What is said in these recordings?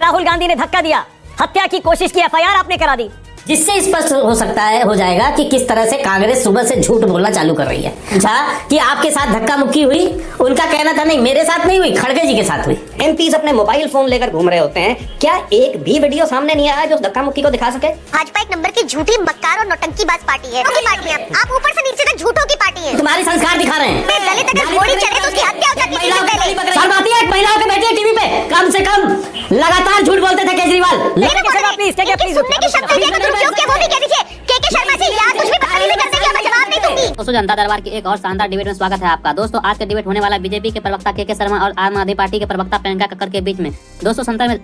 राहुल गांधी ने धक्का दिया, हत्या की कोशिश की एफआईआर आपने करा दी, जिससे स्पष्ट हो जाएगा कि किस तरह से कांग्रेस सुबह से झूठ बोलना चालू कर रही है। पूछा कि आपके साथ धक्का मुक्की हुई, उनका कहना था नहीं मेरे साथ नहीं हुई, खड़गे जी के साथ हुई। एमपीज अपने मोबाइल फोन लेकर घूम रहे होते हैं, क्या एक भी वीडियो सामने नहीं आया जो धक्का मुक्की को दिखा सके? भाजपा एक नंबर की झूठी मक्कार और नौटंकीबाज पार्टी है। आप ऊपर से नीचे तक झूठों की पार्टी है। तुम्हारी संस्कार दिखा रहे हैं। दलित अगर गोली चले तो उसकी हत्या हो जाती है। शर्म आती है महिलाओं के बैठे टीवी पे, कम से कम लगातार झूठ बोलते थे केजरीवाल। दोस्तों जनता दरबार की एक और शानदार डिबेट में स्वागत है आपका। दोस्तों आज का डिबेट होने वाला बीजेपी के प्रवक्ता के शर्मा और आम आदमी पार्टी के प्रवक्ता प्रियंका कक्कड़ के बीच में। दोस्तों संसद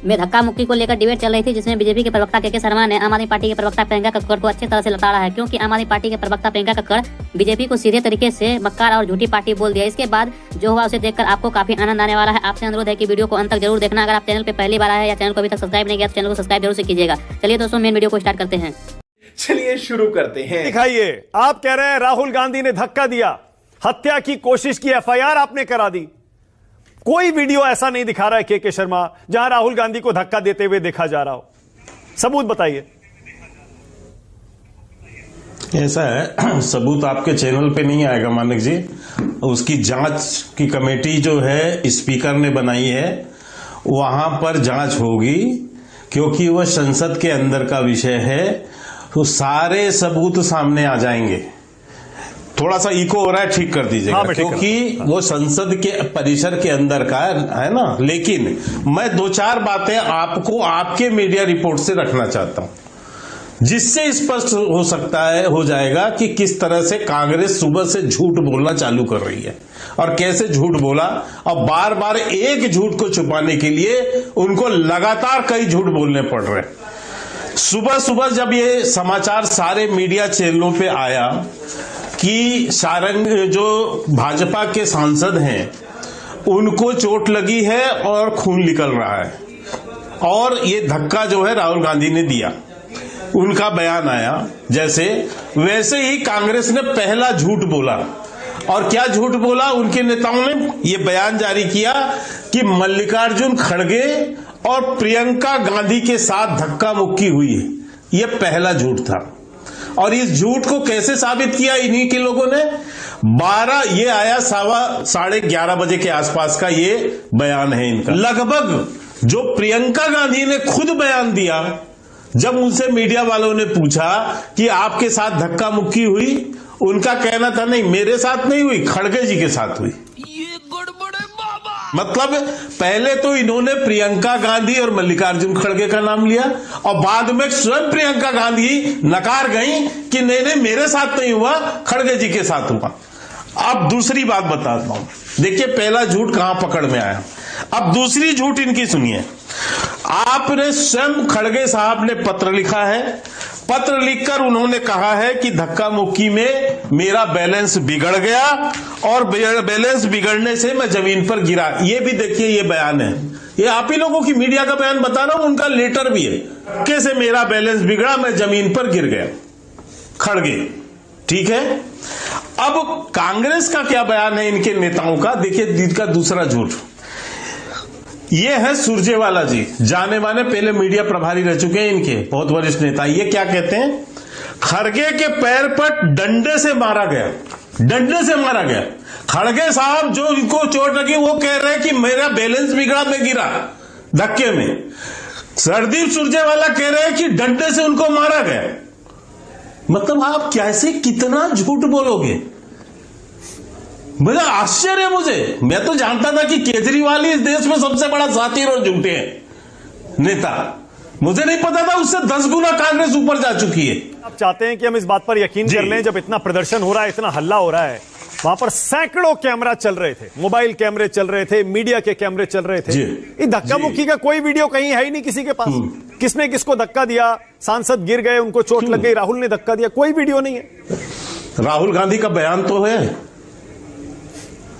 में धक्का मुक्की को लेकर डिबेट चल रही थी, जिसमें बीजेपी के प्रवक्ता के शर्मा ने आम आदमी पार्टी के प्रवक्ता प्रियंका कक्कड़ को अच्छी तरह से लताड़ा है, क्योंकि आम आदमी पार्टी के प्रवक्ता प्रियंका कक्कड़ बीजेपी को सीधे तरीके से मक्कार और झूठी पार्टी बोल दिया। इसके बाद जो हुआ उसे देखकर आपको काफी आनंद आने वाला है। आपसे अनुरोध है कि वीडियो को अंत तक जरूर देखना। अगर आप चैनल पे पहली बार आए या चैनल को अभी तक सब्सक्राइब नहीं किया तो चैनल को सब्सक्राइब जरूर से कीजिएगा। चलिए दोस्तों मेन वीडियो को स्टार्ट करते हैं। चलिए शुरू करते हैं। दिखाइए, आप कह रहे हैं राहुल गांधी ने धक्का दिया, हत्या की कोशिश की एफआईआर आपने करा दी। कोई वीडियो ऐसा नहीं दिखा रहा है के शर्मा जहां राहुल गांधी को धक्का देते हुए देखा जा रहा हो। सबूत बताइए। ऐसा है, सबूत आपके चैनल पे नहीं आएगा मानिक जी। उसकी जांच की कमेटी जो है स्पीकर ने बनाई है, वहां पर जांच होगी, क्योंकि वह संसद के अंदर का विषय है, तो सारे सबूत सामने आ जाएंगे। थोड़ा सा इको हो रहा है, ठीक कर दीजिएगा। हाँ, क्योंकि वो संसद के परिसर के अंदर का है ना। लेकिन मैं दो चार बातें आपको आपके मीडिया रिपोर्ट से रखना चाहता हूं, जिससे स्पष्ट हो जाएगा कि किस तरह से कांग्रेस सुबह से झूठ बोलना चालू कर रही है और कैसे झूठ बोला, और बार बार एक झूठ को छुपाने के लिए उनको लगातार कई झूठ बोलने पड़ रहे हैं। सुबह सुबह जब ये समाचार सारे मीडिया चैनलों पे आया कि सारंग जो भाजपा के सांसद हैं उनको चोट लगी है और खून निकल रहा है, और ये धक्का जो है राहुल गांधी ने दिया, उनका बयान आया, वैसे ही कांग्रेस ने पहला झूठ बोला। और क्या झूठ बोला? उनके नेताओं ने ये बयान जारी किया कि मल्लिकार्जुन खड़गे और प्रियंका गांधी के साथ धक्का मुक्की हुई है। ये पहला झूठ था। और इस झूठ को कैसे साबित किया इन्हीं के लोगों ने? 12 ये आया 11:15 बजे के आसपास का ये बयान है इनका। लगभग जो प्रियंका गांधी ने खुद बयान दिया, जब उनसे मीडिया वालों ने पूछा कि आपके साथ धक्का मुक्की हुई, उनका कहना था नहीं मेरे साथ नहीं हुई, खड़गे जी के साथ हुई। मतलब पहले तो इन्होंने प्रियंका गांधी और मल्लिकार्जुन खड़गे का नाम लिया, और बाद में स्वयं प्रियंका गांधी नकार गई कि नहीं मेरे साथ नहीं हुआ, खड़गे जी के साथ हुआ। अब दूसरी बात बताता हूं। देखिए पहला झूठ कहां पकड़ में आया, अब दूसरी झूठ इनकी सुनिए। आपने स्वयं खड़गे साहब ने पत्र लिखा है, पत्र लिखकर उन्होंने कहा है कि धक्का मुक्की में मेरा बैलेंस बिगड़ गया और बैलेंस बिगड़ने से मैं जमीन पर गिरा। ये भी देखिए, ये बयान है, ये आप ही लोगों की मीडिया का बयान बता रहा हूं, उनका लेटर भी है। कैसे मेरा बैलेंस बिगड़ा, मैं जमीन पर गिर गया, खड़गे। ठीक है, अब कांग्रेस का क्या बयान है इनके नेताओं का? देखिए इनका दूसरा झूठ ये है। सुरजेवाला जी जाने माने पहले मीडिया प्रभारी रह चुके हैं इनके, बहुत वरिष्ठ नेता। ये क्या कहते हैं? खड़गे के पैर पर डंडे से मारा गया, डंडे से मारा गया। खड़गे साहब जो इनको चोट लगी वो कह रहे हैं कि मेरा बैलेंस बिगड़ा, मैं गिरा धक्के में। सरदीप सुरजेवाला कह रहे हैं कि डंडे से उनको मारा गया। मतलब आप कैसे कितना झूठ बोलोगे? मुझे आश्चर्य है। मैं तो जानता था कि केजरीवाल ही इस देश में सबसे बड़ा सातिर और झूठे हैं नेता। मुझे नहीं पता था उससे 10 गुना कांग्रेस ऊपर जा चुकी है। आप चाहते हैं कि हम इस बात पर यकीन कर लें, जब इतना प्रदर्शन हो रहा है, इतना हल्ला हो रहा है, वहां पर सैकड़ों कैमरा चल रहे थे, मोबाइल कैमरे चल रहे थे, मीडिया के कैमरे चल रहे थे। ये धक्का मुक्की का कोई वीडियो कहीं है ही नहीं किसी के पास। किसने किसको धक्का दिया, सांसद गिर गए, उनको चोट लग गई, राहुल ने धक्का दिया, कोई वीडियो नहीं है। राहुल गांधी का बयान तो है।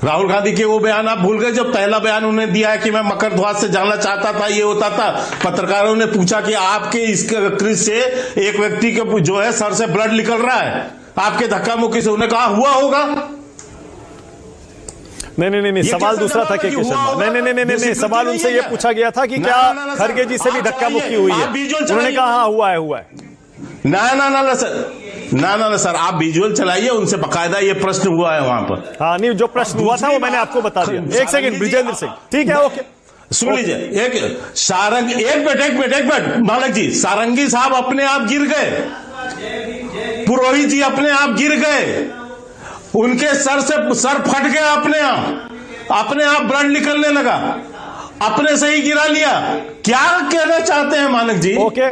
राहुल गांधी के वो बयान आप भूल गए, जब पहला बयान उन्होंने दिया है कि मैं मकर ध्वज से जाना चाहता था, ये होता था। पत्रकारों ने पूछा कि आपके इस क्रिज से एक व्यक्ति के जो है सर से ब्लड निकल रहा है, आपके धक्का मुक्की से। उन्होंने कहा हुआ होगा। नहीं, ये सवाल कैसा दूसरा था जवाब है के कि हुआ शर्मा। होगा? नहीं, ये सवाल उनसे ये क्या? पूछा गया था कि ना, क्या ना, ना, सर, खड़गे जी से भी आप धक्का मुक्की बताइए, हुई आप है? विजुअल उन्होंने चलाइए। कहा हाँ हुआ है। ना सर, ना सर, आप विजुअल चलाइए, उनसे बकायदा ये प्रश्न हुआ है वहां पर। हाँ नहीं, जो प्रश्न हुआ था वो मैंने आपको बता दिया। एक सेकंड ब्रिजेंद्र सिंह, ठीक है, ओके, सुन लीजिए। एक मिनट मालक जी, सारंगी साहब अपने आप गिर गए, पुरोहित जी अपने आप गिर गए, उनके सर फट गया, अपने आप ब्लड निकलने लगा, अपने से ही गिरा लिया। क्या कहना चाहते हैं मालक जी? ओके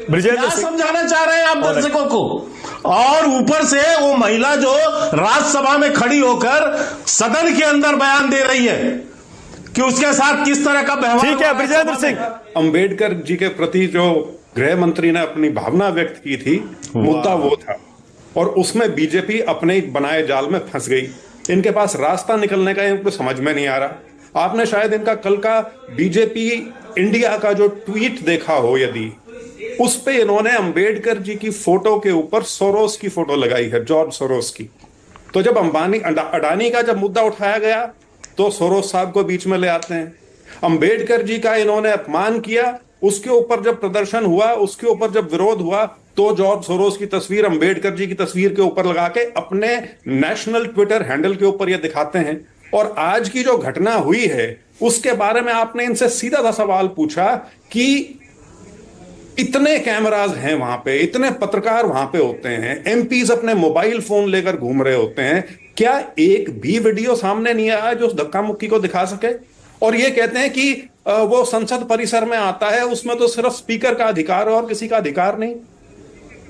ब्रिजेंद्र क्या सिंह, समझाना चाह रहे हैं आप दर्शकों को? और ऊपर से वो महिला जो राज्यसभा में खड़ी होकर सदन के अंदर बयान दे रही है कि उसके साथ किस तरह का व्यवहार। ठीक है ब्रिजेंद्र सिंह। अंबेडकर जी के प्रति जो गृह मंत्री ने अपनी भावना व्यक्त की थी, मुद्दा वो था, और उसमें बीजेपी अपने ही बनाए जाल में फंस गई। इनके पास रास्ता निकलने का इनको समझ में नहीं आ रहा। आपने शायद इनका कल का बीजेपी इंडिया का जो ट्वीट देखा हो, यदि उस पे इन्होंने अंबेडकर जी की फोटो के ऊपर सोरोस की फोटो लगाई है, जॉर्ज सोरोस की। तो जब अडानी का जब मुद्दा उठाया गया तो सोरोस साहब को बीच में ले आते हैं। अंबेडकर जी का इन्होंने अपमान किया, उसके ऊपर जब प्रदर्शन हुआ, उसके ऊपर जब विरोध हुआ, तो जॉर्ज सोरोस की तस्वीर अंबेडकर जी की तस्वीर के ऊपर लगा के अपने नेशनल ट्विटर हैंडल के ऊपर ये दिखाते हैं। और आज की जो घटना हुई है उसके बारे में आपने इनसे सीधा सा सवाल पूछा कि इतने कैमराज हैं वहां पे, इतने पत्रकार वहां पे होते हैं, एमपीज अपने मोबाइल फोन लेकर घूम रहे होते हैं, क्या एक भी वीडियो सामने नहीं आया जो उस धक्का मुक्की को दिखा सके? और ये कहते हैं कि वो संसद परिसर में आता है, उसमें तो सिर्फ स्पीकर का अधिकार है और किसी का अधिकार नहीं।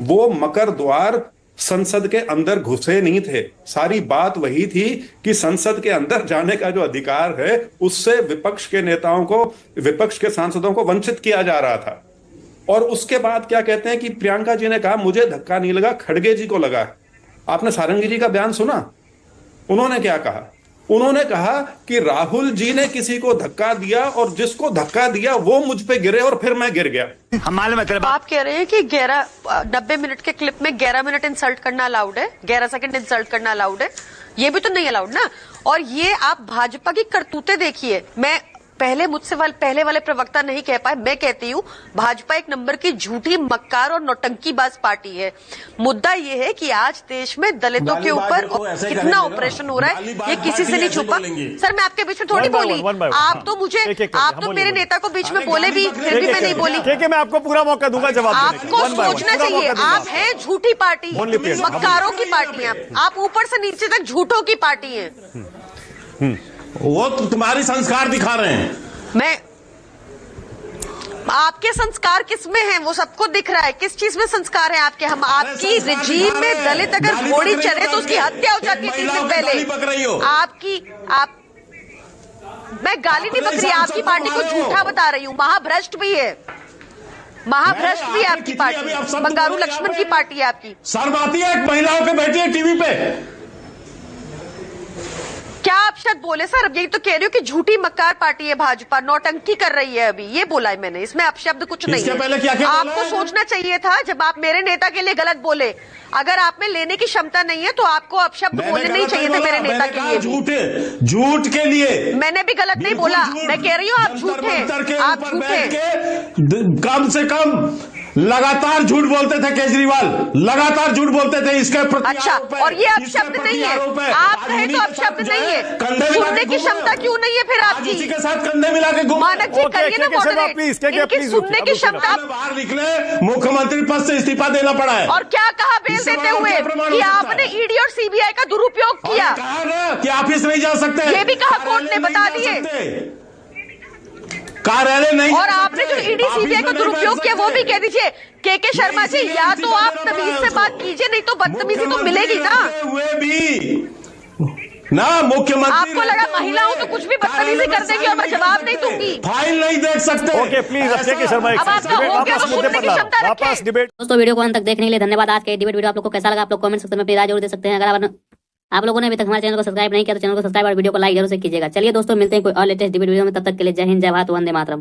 वो मकर द्वार संसद के अंदर घुसे नहीं थे। सारी बात वही थी कि संसद के अंदर जाने का जो अधिकार है उससे विपक्ष के नेताओं को, विपक्ष के सांसदों को वंचित किया जा रहा था। और उसके बाद क्या कहते हैं कि प्रियंका जी ने कहा मुझे धक्का नहीं लगा, खड़गे जी को लगा। आपने सारंगी जी का बयान सुना? उन्होंने क्या कहा? उन्होंने कहा कि राहुल जी ने किसी को धक्का दिया और जिसको धक्का दिया वो मुझ पे गिरे और फिर मैं गिर गया। हमारे मतलब आप कह रहे हैं कि 90 मिनट के क्लिप में 11 मिनट इंसल्ट करना अलाउड है, 11 सेकंड इंसल्ट करना अलाउड है, ये भी तो नहीं अलाउड ना। और ये आप भाजपा की करतूतें देखिए। मैं पहले वाले प्रवक्ता नहीं कह पाए, मैं कहती हूँ भाजपा एक नंबर की झूठी, मक्कार और नौटंकीबाज पार्टी है। मुद्दा ये है कि आज देश में दलितों के ऊपर कितना ऑपरेशन हो रहा है, ये किसी से नहीं छुपा। सर मैं आपके बीच में थोड़ी बोली, आप तो मेरे नेता को बीच में बोले भी, फिर भी मैं नहीं बोली। ठीक है, मैं आपको पूरा मौका दूंगा जवाब देने का। आपको सोचना चाहिए, आप हैं झूठी पार्टी, मक्कारों की पार्टी है आप, ऊपर से नीचे तक झूठों की पार्टी है। वो तो तुम्हारी संस्कार दिखा रहे हैं। मैं आपके संस्कार किस में हैं वो सबको दिख रहा है। किस चीज में संस्कार है आपके? हम आपकी रिजीम में दलित अगर घोड़ी चढ़े तो उसकी हत्या हो जाती है 3 दिन पहले। मैं गाली नहीं बक रही, आपकी पार्टी को झूठा बता रही हूँ। महाभ्रष्ट भी है, महाभ्रष्ट भी है आपकी पार्टी, बंगारू लक्ष्मण की पार्टी है आपकी। शर्म आती है एक महिलाओं के बैठी है टीवी पे? क्या आप शायद बोले सर? अब यही तो कह रही हूँ कि झूठी मक्कार पार्टी है भाजपा, नौटंकी कर रही है अभी, ये बोला है मैंने। इसमें अपशब्द कुछ नहीं है। पहले क्या आपको सोचना चाहिए था जब आप मेरे नेता के लिए गलत बोले। अगर आप में लेने की क्षमता नहीं है तो आपको अपशब्द बोलने नहीं चाहिए थे मेरे नेता के लिए। झूठ के लिए मैंने भी गलत नहीं बोला, मैं कह रही हूँ आप झूठे, आप झूठे। कम से कम लगातार झूठ बोलते थे केजरीवाल, लगातार झूठ बोलते थे इसके प्रति। अच्छा, और ये अपशब्द नहीं है, आप कहे तो अपशब्द नहीं है, सुनने की क्षमता क्यों नहीं है फिर आपकी? इसी के साथ कंधे मिला के मानक जी करिए ना मॉडरेट, इनकी सुनने की क्षमता। बाहर निकले, मुख्यमंत्री पद से इस्तीफा देना पड़ा है। और क्या कहा बेल देते हुए कि आपने ईडी और सीबीआई का दुरुपयोग किया? कहा ना कि ऑफिस नहीं जा सकते, ये भी कहा कोर्ट ने, बता दिए कार्यालय नहीं। और आपने जो ईडी सीबीआई का दुरुपयोग किया वो भी कह दीजिए। के शर्मा जी, या तो आप तमीज से बात कीजिए, नहीं तो बदतमीजी तो मिलेगी ना। हुए भी ना मुख्यमंत्री, आपको लगा महिलाओं तो कुछ भी बदतमीजी कर देगी और मैं जवाब नहीं दूंगी, फाइल नहीं देख सकते। ओके प्लीज, अब के शर्मा अब आपका हो गया तो सुनने की क्षमता वापस डिबेट। दोस्तों वीडियो को अंत तक देखने के लिए धन्यवाद। आज के डिबेट वीडियो आप लोग को कैसा लगा आप लोग कमेंट सेक्शन में अपनी राय जरूर दे सकते हैं। अगर आप लोगों ने अभी तक हमारे चैनल को सब्सक्राइब नहीं किया तो चैनल को सब्सक्राइब और वीडियो को लाइक जरूर से कीजिएगा। चलिए दोस्तों, मिलते हैं कोई और लेटेस्ट डिबेट वीडियो में, तब तक के लिए जय हिंद, जय भारत, वंदे मातरम।